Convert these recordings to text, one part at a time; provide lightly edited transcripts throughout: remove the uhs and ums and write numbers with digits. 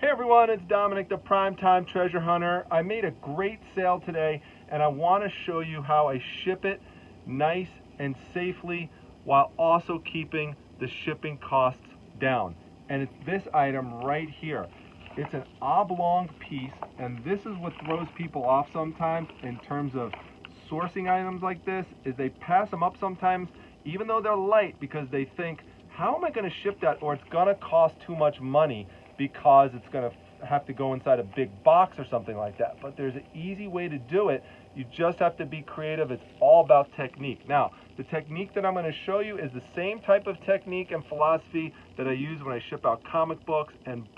Hey everyone, it's Dominic, the Primetime Treasure Hunter. I made a great sale today and I want to show you how I ship it nice and safely while also keeping the shipping costs down. And it's this item right here. It's an oblong piece, and this is what throws people off sometimes in terms of sourcing items like this, is they pass them up sometimes even though they're light because they think, how am I going to ship that, or it's going to cost too much money because it's going to have to go inside a big box or something like that. But there's an easy way to do it. You just have to be creative. It's all about technique. Now, the technique that I'm going to show you is the same type of technique and philosophy that I use when I ship out comic books and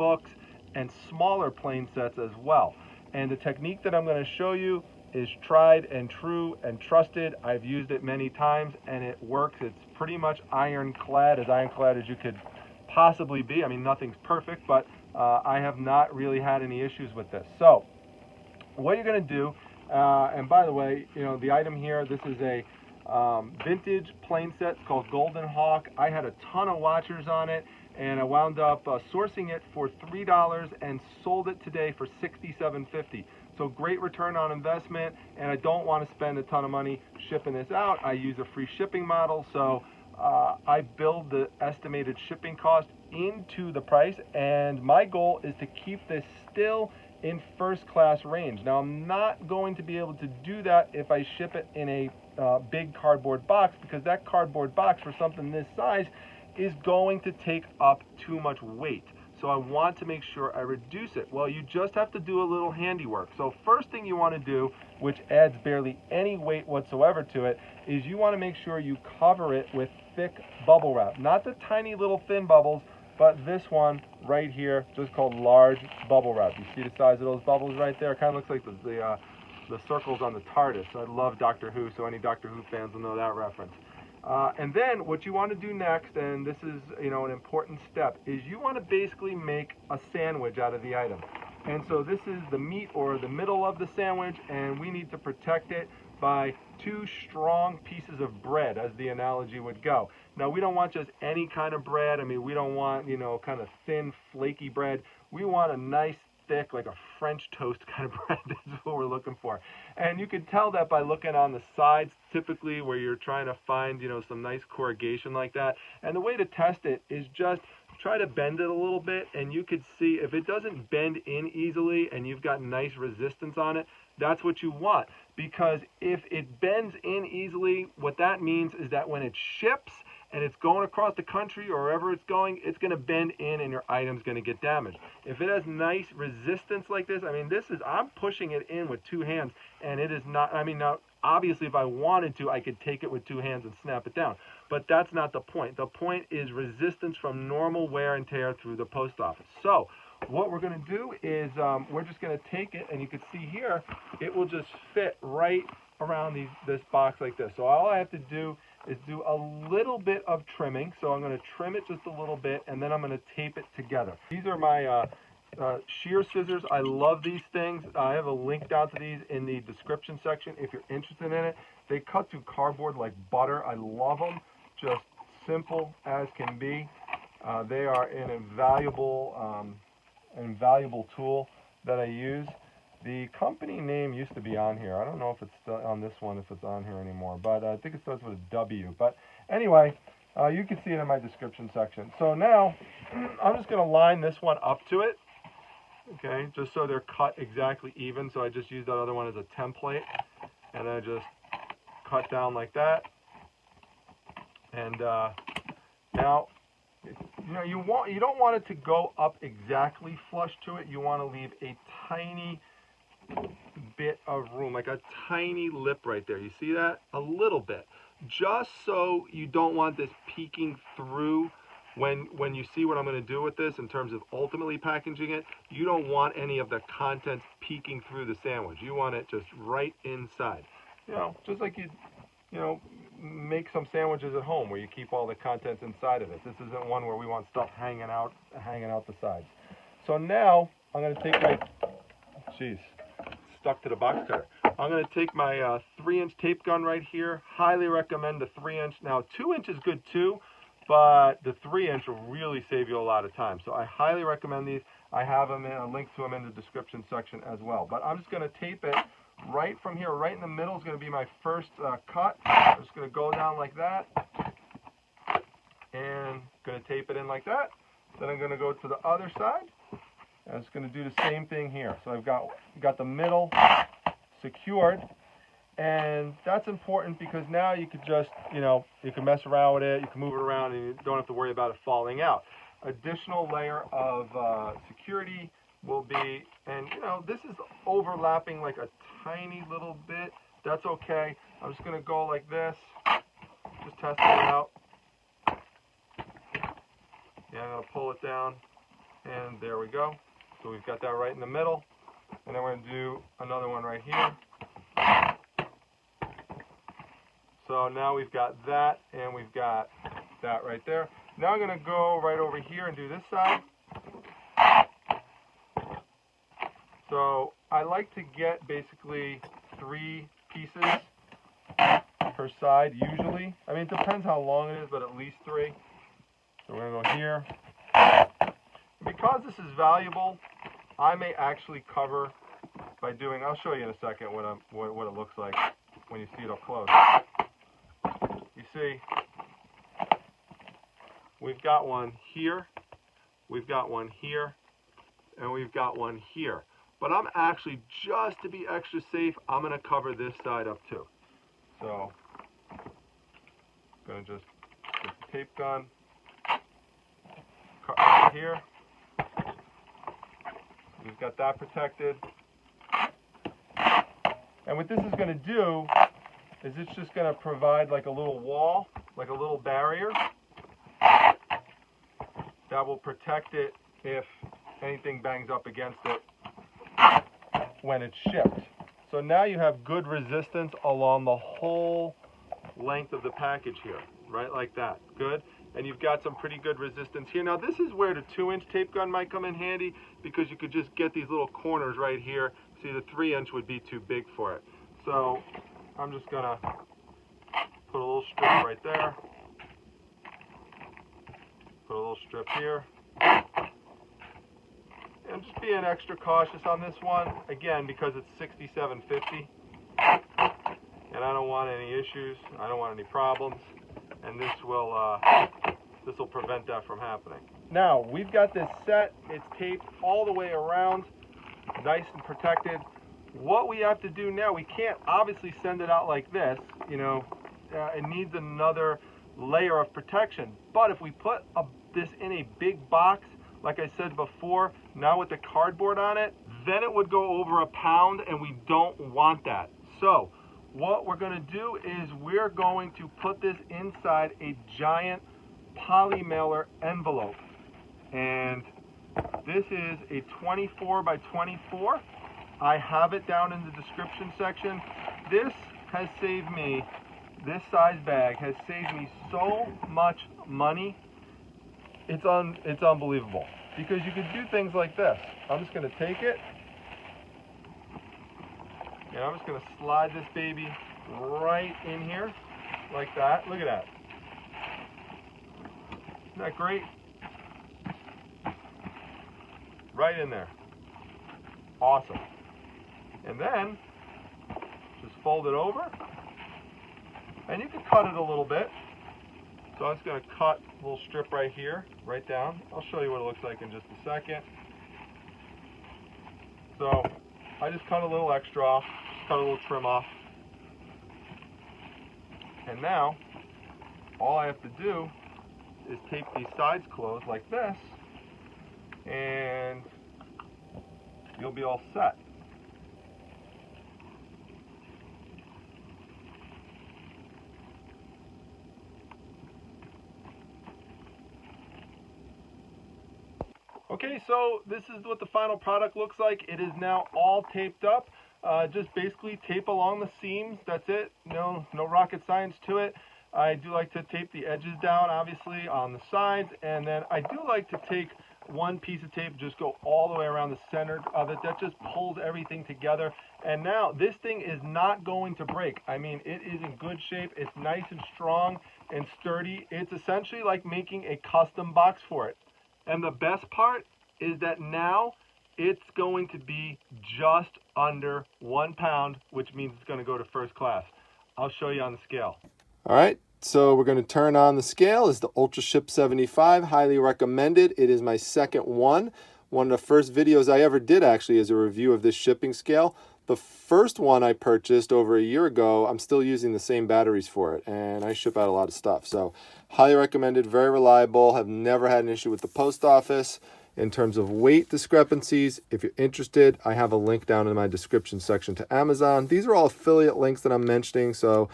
smaller plane sets as well. And the technique that I'm going to show you is tried and true and trusted. I've used it many times and it works. It's pretty much ironclad as you could possibly be. I mean, nothing's perfect, but I have not really had any issues with this. So what you're going to do, and by the way, you know, the item here, this is a vintage plane set. It's called Golden Hawk. I had a ton of watchers on it, and I wound up sourcing it for $3 and sold it today for $67.50. So great return on investment, and I don't want to spend a ton of money shipping this out. I use a free shipping model, so I build the estimated shipping cost into the price, and my goal is to keep this still in first class range. Now, I'm not going to be able to do that if I ship it in a big cardboard box, because that cardboard box for something this size is going to take up too much weight. So I want to make sure I reduce it. Well, you just have to do a little handiwork. So first thing you want to do, which adds barely any weight whatsoever to it, is you want to make sure you cover it with thick bubble wrap. Not the tiny little thin bubbles, but this one right here, just called large bubble wrap. You see the size of those bubbles right there? It kind of looks like the circles on the TARDIS. I love Doctor Who, so any Doctor Who fans will know that reference. And then what you want to do next, and this is, you know, an important step, is you want to basically make a sandwich out of the item. And so this is the meat or the middle of the sandwich, and we need to protect it by two strong pieces of bread, as the analogy would go. Now, we don't want just any kind of bread. I mean, we don't want, you know, kind of thin, flaky bread. We want a nice, thick, like a French toast kind of bread. That's what we're looking for. And you can tell that by looking on the sides, typically where you're trying to find, you know, some nice corrugation like that. And the way to test it is just try to bend it a little bit, and you could see if it doesn't bend in easily and you've got nice resistance on it, that's what you want. Because if it bends in easily, what that means is that when it ships and it's going across the country or wherever it's going, it's going to bend in and your item's going to get damaged. If it has nice resistance like this, I mean, I'm pushing it in with two hands, and it is not, I mean, now, obviously, if I wanted to, I could take it with two hands and snap it down. But that's not the point. The point is resistance from normal wear and tear through the post office. So what we're going to do is we're just going to take it, and you can see here, it will just fit right around this box like this. So all I have to do is do a little bit of trimming. So I'm going to trim it just a little bit, and then I'm going to tape it together. These are my shear scissors. I love these things. I have a link down to these in the description section if you're interested in it. They cut through cardboard like butter. I love them. Just simple as can be. They are an invaluable tool that I use. The company name used to be on here. I don't know if it's still on this one, if it's on here anymore, but I think it starts with a W. But anyway, you can see it in my description section. So now I'm just going to line this one up to it, okay, just so they're cut exactly even. So I just use that other one as a template, and I just cut down like that. And now, you know, you don't want it to go up exactly flush to it. You want to leave a tiny bit of room, like a tiny lip right there. You see that? A little bit, just so you don't want this peeking through. When you see what I'm going to do with this in terms of ultimately packaging it, you don't want any of the contents peeking through the sandwich. You want it just right inside. You know, just like you know, make some sandwiches at home where you keep all the contents inside of it. This isn't one where we want stuff hanging out the sides. So now I'm going to take my, stuck to the box cutter. I'm going to take my 3-inch tape gun right here. Highly recommend the 3-inch. Now 2-inch is good too, but the 3-inch will really save you a lot of time. So I highly recommend these. I have them in a link to them in the description section as well. But I'm just going to tape it right from here, right in the middle is going to be my first cut. I'm just going to go down like that, and going to tape it in like that. Then I'm going to go to the other side. I'm just going to do the same thing here. So I've got the middle secured, and that's important because now you could just, you can mess around with it, you can move it around, and you don't have to worry about it falling out. Additional layer of security will be, and this is overlapping like a tiny little bit. That's okay. I'm just going to go like this, just testing it out. Yeah, I'm going to pull it down, and there we go. So we've got that right in the middle, and then we're going to do another one right here. So now we've got that, and we've got that right there. Now I'm going to go right over here and do this side. So I like to get basically 3 pieces per side usually. I mean, it depends how long it is, but at least 3. So we're going to go here. Because this is valuable, I may actually cover by doing, I'll show you in a second what it looks like when you see it up close. You see, we've got one here, we've got one here, and we've got one here. But I'm actually, just to be extra safe, I'm going to cover this side up too. So, I'm going to just get the tape gun, cut right here. We've got that protected. And what this is going to do is it's just going to provide like a little wall, like a little barrier that will protect it if anything bangs up against it when it's shipped. So now you have good resistance along the whole length of the package here, right, like that. Good. And you've got some pretty good resistance here. Now this is where the 2-inch tape gun might come in handy, because you could just get these little corners right here. See, the 3-inch would be too big for it. So I'm just gonna put a little strip right there, put a little strip here. I'm just being extra cautious on this one, again, because it's 6750, and I don't want any issues, I don't want any problems, and this will prevent that from happening. Now, we've got this set, it's taped all the way around, nice and protected. What we have to do now, we can't obviously send it out like this, it needs another layer of protection. But if we put this in a big box, like I said before, now with the cardboard on it, then it would go over a pound, and we don't want that. So what we're going to do is we're going to put this inside a giant polymailer envelope. And this is a 24 by 24. I have it down in the description section. This has saved me, this size bag has saved me so much money. It's unbelievable, because you could do things like this. I'm just going to take it, and I'm just going to slide this baby right in here, like that. Look at that. Isn't that great? Right in there. Awesome. And then, just fold it over, and you can cut it a little bit. So I'm just going to cut a little strip right here, right down. I'll show you what it looks like in just a second. So I just cut a little extra off, just cut a little trim off. And now, all I have to do is tape these sides closed like this, and you'll be all set. Okay, so this is what the final product looks like. It is now all taped up. Just basically tape along the seams. That's it. No rocket science to it. I do like to tape the edges down, obviously, on the sides. And then I do like to take one piece of tape, just go all the way around the center of it. That just pulls everything together. And now this thing is not going to break. I mean, it is in good shape. It's nice and strong and sturdy. It's essentially like making a custom box for it. And the best part is that now it's going to be just under 1 pound, which means it's going to go to first class. I'll show you on the scale. All right, so we're going to turn on the scale. It's the Ultra Ship 75, highly recommended. It is my second one. One of the first videos I ever did actually is a review of this shipping scale. The first one I purchased over a year ago, I'm still using the same batteries for it, and I ship out a lot of stuff. So highly recommended, very reliable, have never had an issue with the post office. In terms of weight discrepancies, if you're interested, I have a link down in my description section to Amazon. These are all affiliate links that I'm mentioning, so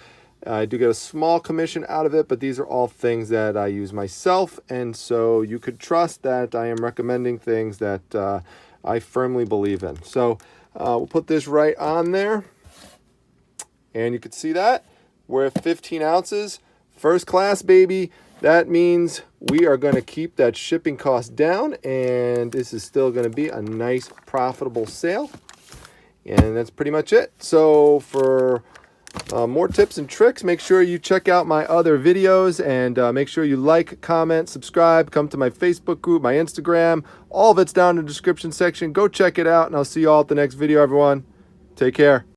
I do get a small commission out of it, but these are all things that I use myself, and so you could trust that I am recommending things that I firmly believe in. So we'll put this right on there, and you can see that we're at 15 ounces, first class, baby. That means we are going to keep that shipping cost down, and this is still going to be a nice profitable sale. And that's pretty much it. So for more tips and tricks, make sure you check out my other videos, and make sure you like, comment, subscribe, come to my Facebook group, my Instagram. All of it's down in the description section. Go check it out, and I'll see you all at the next video, everyone. Take care.